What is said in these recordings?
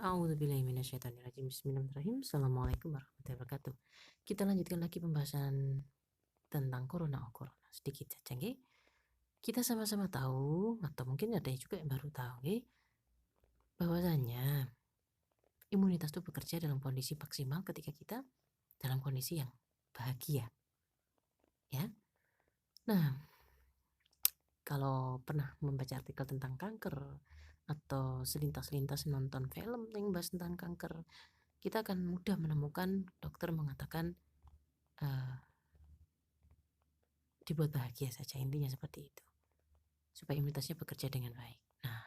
A'udzubillahi minasyaitonirrajim. Bismillahirrahmanirrahim. Assalamualaikum warahmatullahi wabarakatuh. Kita lanjutkan lagi pembahasan tentang corona. Sedikit saja, nggih. Kita sama-sama tahu atau mungkin ada juga yang baru tahu, nggih, bahwasanya imunitas itu bekerja dalam kondisi maksimal ketika kita dalam kondisi yang bahagia. Ya. Nah, kalau pernah membaca artikel tentang kanker atau selintas-lintas nonton film yang bahas tentang kanker, kita akan mudah menemukan dokter mengatakan dibuat bahagia saja, intinya seperti itu, supaya imunitasnya bekerja dengan baik. Nah,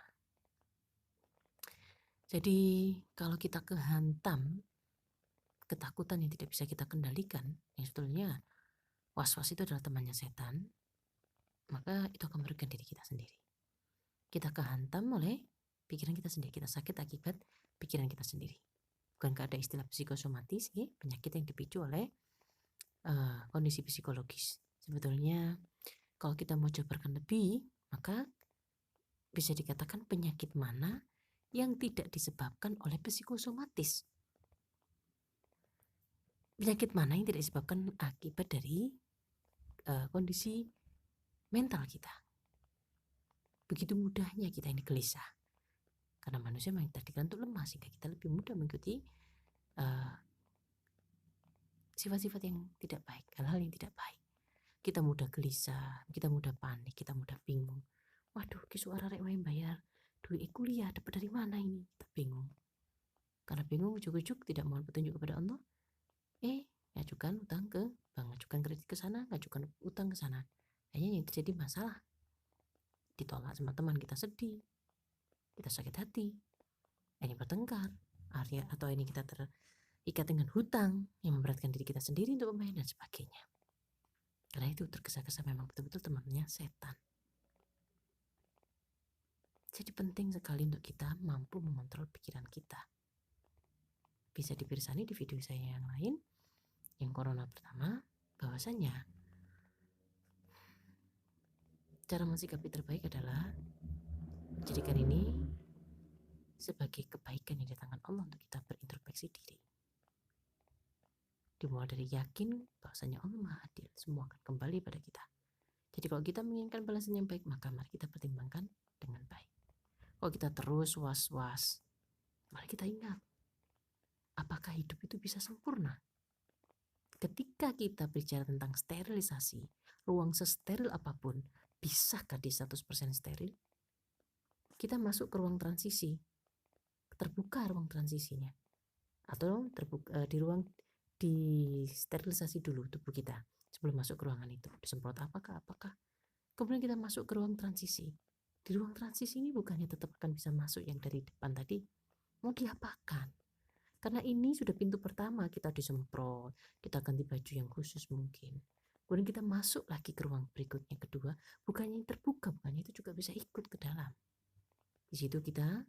jadi kalau kita kehantam ketakutan yang tidak bisa kita kendalikan, yang sebetulnya was-was itu adalah temannya setan, maka itu akan merugikan diri kita sendiri. Kita kehantam oleh pikiran kita sendiri, kita sakit akibat pikiran kita sendiri. Bukankah ada istilah psikosomatis, penyakit yang dipicu oleh kondisi psikologis. Sebetulnya kalau kita mau jabarkan lebih, maka bisa dikatakan penyakit mana yang tidak disebabkan oleh psikosomatis. Penyakit mana yang tidak disebabkan akibat dari kondisi mental kita. Begitu mudahnya kita ini gelisah. Karena manusia memang terdiklat untuk lemah, sehingga kita lebih mudah mengikuti sifat-sifat yang tidak baik, hal-hal yang tidak baik. Kita mudah gelisah, kita mudah panik, kita mudah bingung. Waduh, ki suara rek wae bayar duit kuliah dapat dari mana ini? Kita bingung. Karena bingung, ujuk-ujuk tidak mohon petunjuk kepada Allah, ngajukan utang ke bank, ngajukan kredit ke sana, ngajukan utang ke sana. Akhirnya yang terjadi masalah, ditolak sama teman, kita sedih, kita sakit hati, ini bertengkar, atau ini kita terikat dengan hutang yang memberatkan diri kita sendiri untuk membayar dan sebagainya. Karena itu tergesa-gesa memang betul-betul temannya setan. Jadi penting sekali untuk kita mampu mengontrol pikiran kita. Bisa dipirsani di video saya yang lain, yang corona pertama, bahwasanya cara mensikapi terbaik adalah menjadikan ini sebagai kebaikan yang datangkan Allah untuk kita berintrospeksi diri. Dimulai dari yakin bahwasanya Allah Maha Adil, semua akan kembali pada kita. Jadi kalau kita menginginkan balasan yang baik, maka mari kita pertimbangkan dengan baik. Kalau kita terus was-was, mari kita ingat, apakah hidup itu bisa sempurna? Ketika kita bicara tentang sterilisasi, ruang sesteril apapun, bisakah di 100% steril? Kita masuk ke ruang transisi, terbuka ruang transisinya, atau terbuka di sterilisasi dulu tubuh kita sebelum masuk ke ruangan itu, disemprot apakah, kemudian kita masuk ke ruang transisi. Di ruang transisi ini bukannya tetap akan bisa masuk yang dari depan tadi, mau diapakan? Karena ini sudah pintu pertama, kita disemprot, kita ganti baju yang khusus mungkin, kemudian kita masuk lagi ke ruang berikutnya, kedua, bukannya yang terbuka, bukannya itu juga bisa ikut ke dalam. Di situ kita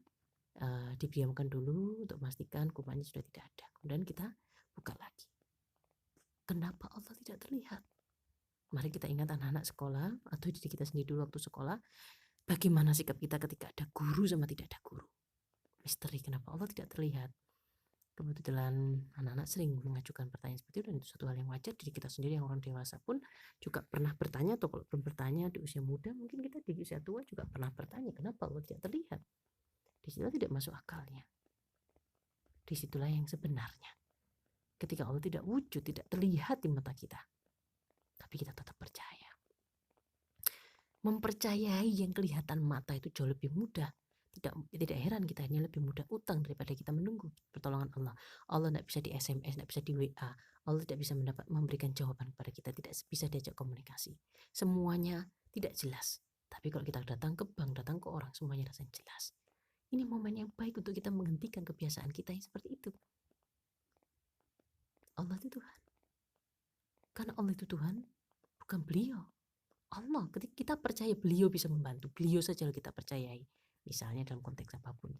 didiamkan dulu untuk memastikan kumannya sudah tidak ada, kemudian kita buka lagi. Kenapa Allah tidak terlihat? Mari kita ingat anak-anak sekolah atau diri kita sendiri dulu waktu sekolah, bagaimana sikap kita ketika ada guru sama tidak ada guru. Misteri kenapa Allah tidak terlihat. Kebetulan anak-anak sering mengajukan pertanyaan seperti itu, dan itu suatu hal yang wajar. Diri kita sendiri yang orang dewasa pun juga pernah bertanya, atau kalau belum bertanya di usia muda, mungkin kita di usia tua juga pernah bertanya, kenapa Allah tidak terlihat. Disitulah tidak masuk akalnya. Disitulah yang sebenarnya. Ketika Allah tidak wujud, tidak terlihat di mata kita, tapi kita tetap percaya. Mempercayai yang kelihatan mata itu jauh lebih mudah. Tidak heran kita hanya lebih mudah utang daripada kita menunggu pertolongan Allah. Allah tidak bisa di SMS, tidak bisa di WA. Allah tidak bisa memberikan jawaban kepada kita, tidak bisa diajak komunikasi. Semuanya tidak jelas. Tapi kalau kita datang ke bank, datang ke orang, semuanya rasanya jelas. Ini momen yang baik untuk kita menghentikan kebiasaan kita yang seperti itu. Allah itu Tuhan. Karena Allah itu Tuhan, bukan beliau. Allah, ketika kita percaya beliau bisa membantu, beliau saja kita percayai. Misalnya dalam konteks apapun,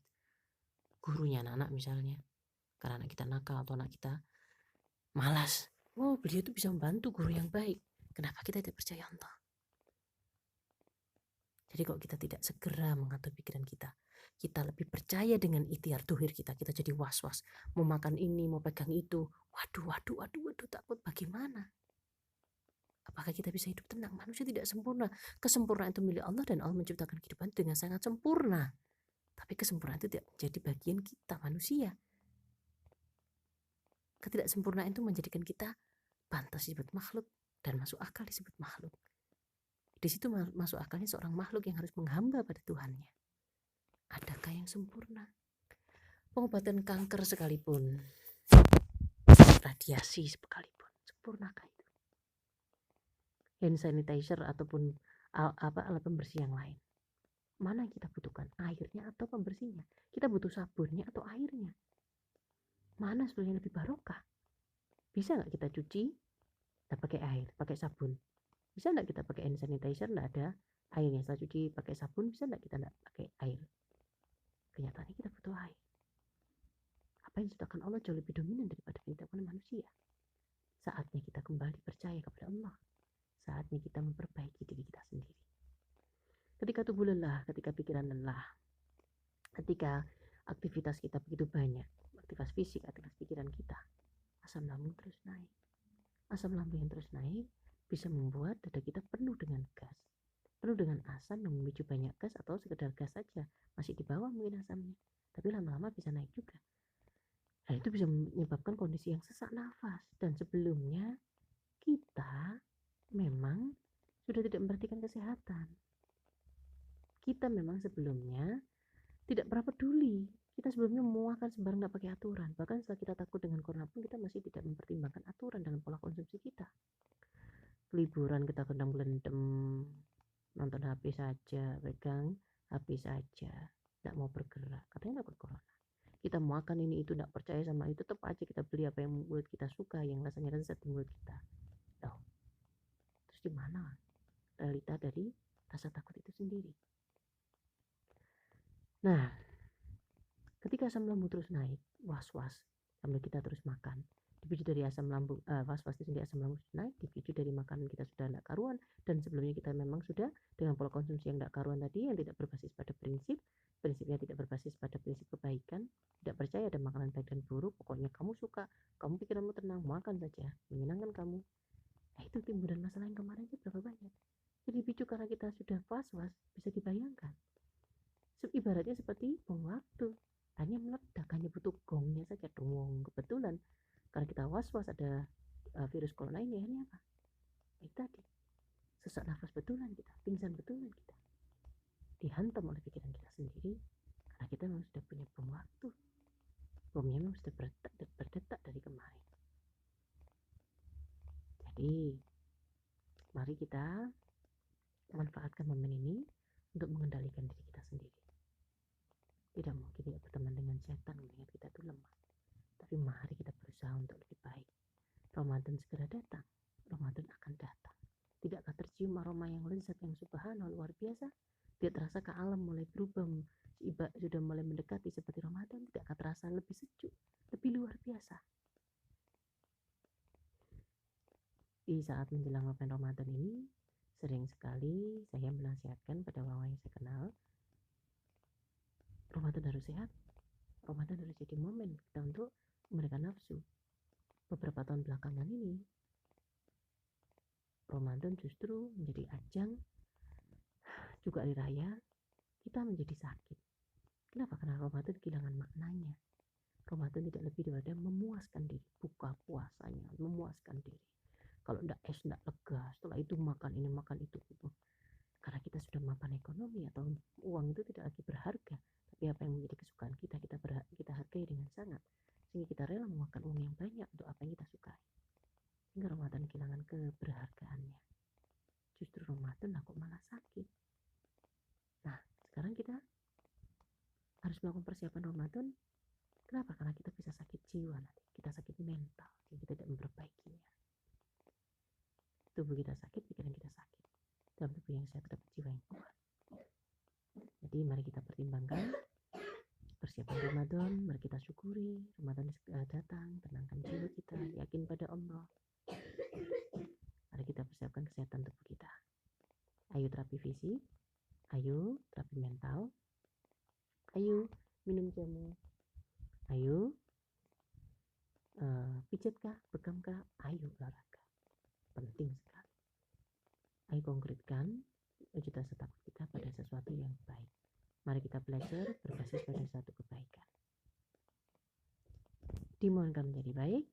gurunya anak-anak misalnya, karena anak kita nakal atau anak kita malas, beliau itu bisa membantu, guru yang baik. Kenapa kita tidak percaya Allah? Jadi kalau kita tidak segera mengatur pikiran kita lebih percaya dengan ikhtiar dohir kita jadi was-was, mau makan ini, mau pegang itu, waduh, takut bagaimana? Apakah kita bisa hidup tenang? Manusia tidak sempurna. Kesempurnaan itu milik Allah dan Allah menciptakan kehidupan dengan sangat sempurna. Tapi kesempurnaan itu tidak menjadi bagian kita manusia. Ketidaksempurnaan itu menjadikan kita pantas disebut makhluk dan masuk akal disebut makhluk. Di situ masuk akalnya seorang makhluk yang harus menghamba pada Tuhannya. Adakah yang sempurna? Pengobatan kanker sekalipun, radiasi sekalipun, sempurnakah itu? Hand sanitizer ataupun alat pembersih yang lain, mana yang kita butuhkan, airnya atau pembersihnya? Kita butuh sabunnya atau airnya? Mana sebenarnya lebih barokah? Bisa nggak kita cuci dan pakai air, pakai sabun? Bisa nggak kita pakai hand sanitizer, nggak ada airnya? Setelah cuci pakai sabun, bisa nggak kita nggak pakai air? Kenyataannya kita butuh air. Apa yang diciptakan Allah jauh lebih dominan daripada yang diciptakan manusia. Saatnya kita kembali percaya kepada Allah. Saatnya kita memperbaiki diri kita sendiri. Ketika tubuh lelah, ketika pikiran lelah, ketika aktivitas kita begitu banyak, aktivitas fisik, aktivitas pikiran kita, asam lambung terus naik. Asam lambung yang terus naik bisa membuat dada kita penuh dengan gas, penuh dengan asam yang memicu banyak gas atau sekedar gas saja, masih di bawah mungkin asamnya, tapi lama-lama bisa naik juga. Nah, itu bisa menyebabkan kondisi yang sesak nafas. Dan sebelumnya kita memang sudah tidak memperhatikan kesehatan. Kita memang sebelumnya tidak pernah peduli. Kita sebelumnya memuahkan sembarang tidak pakai aturan. Bahkan setelah kita takut dengan corona pun kita masih tidak mempertimbangkan aturan dengan pola konsumsi kita. Liburan kita kendam-kendem, nonton HP saja, pegang HP saja, tidak mau bergerak. Katanya takut corona. Kita makan ini itu tidak percaya sama itu, tetap aja kita beli apa yang mulut kita suka, yang rasanya lezat di mulut kita. Tahu? Terus di mana realita dari rasa takut itu sendiri? Nah, ketika asam lambung terus naik, was-was, sambil kita terus makan, dipicu dari asam lambung, was-was itu sendiri asam lambung naik, dipicu dari makanan kita sudah tidak karuan, dan sebelumnya kita memang sudah dengan pola konsumsi yang tidak karuan tadi, yang tidak berbasis pada prinsipnya tidak berbasis pada prinsip kebaikan, tidak percaya ada makanan baik dan buruk, pokoknya kamu suka, kamu pikiranmu tenang, makan saja, menyenangkan kamu. Nah, itu timbulan masalah yang kemarin itu berapa banyak? Jadi dipicu karena kita sudah was-was, bisa dibayangkan. Ibaratnya seperti bom waktu, hanya meledak, hanya butuh gongnya saja dong. Kebetulan karena kita was-was ada virus corona ini, akhirnya apa? Itu tadi, sesak nafas betulan kita, pingsan betulan kita, dihantam oleh pikiran kita sendiri, karena kita memang sudah punya bom waktu. Bomnya memang sudah berdetak dari kemarin. Jadi mari kita manfaatkan momen ini untuk mengendalikan diri kita sendiri. Tidak mungkin tidak berteman dengan setan mengingat kita itu lemah. Tapi mari kita berusaha untuk lebih baik. Ramadan segera datang. Ramadan akan datang. Tidakkah tercium aroma yang lezat yang subhanallah luar biasa? Tidak terasa ke alam mulai berubah, sudah mulai mendekati seperti Ramadan? Tidakkah terasa lebih sejuk, lebih luar biasa? Di saat menjelang bulan Ramadan ini, sering sekali saya menasihatkan pada orang yang saya kenal, Ramadan harus sehat. Ramadan harus jadi momen kita untuk memberikan nafsu. Beberapa tahun belakangan ini, Ramadan justru menjadi ajang juga hari raya kita menjadi sakit. Kenapa? Karena Ramadan kehilangan maknanya. Ramadan tidak lebih daripada memuaskan diri, buka puasanya, memuaskan diri. Kalau enggak enggak lega, setelah itu makan ini, makan itu. Karena kita sudah mapan ekonomi atau uang itu tidak lagi berharga, tapi apa yang menjadi kesukaan kita hargai dengan sangat, sehingga kita rela memakan uang yang banyak untuk apa yang kita sukai. Hingga Ramadan kehilangan keberhargaannya. Justru Ramadan aku malah sakit. Nah, sekarang kita harus melakukan persiapan Ramadan. Kenapa? Karena kita bisa sakit jiwa nanti, kita sakit mental, jadi kita tidak memperbaikinya. Tubuh kita sakit, pikiran kita sakit. Dalam tubuh yang sehat terdapat jiwa yang kuat. Jadi mari kita pertimbangkan persiapan Ramadan, mari kita syukuri Ramadan datang, tenangkan jiwa kita, yakin pada Allah. Mari kita persiapkan kesehatan tubuh kita. Ayo terapi fisik, ayo Ayo, pijat kah, bekam kah, ayo olahraga, penting sekali. Ayo konkretkan wujud rasa takut kita pada sesuatu yang baik. Mari kita belajar berbasis pada satu kebaikan. Dimohonkan menjadi baik.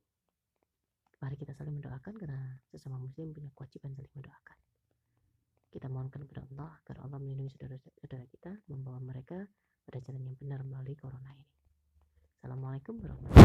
Mari kita saling mendoakan karena sesama muslim punya kewajiban saling mendoakan. Kita mohonkan kepada Allah agar Allah melindungi saudara-saudara kita, membawa mereka pada jalan yang benar melalui corona ini. Assalamualaikum warahmatullahi wabarakatuh.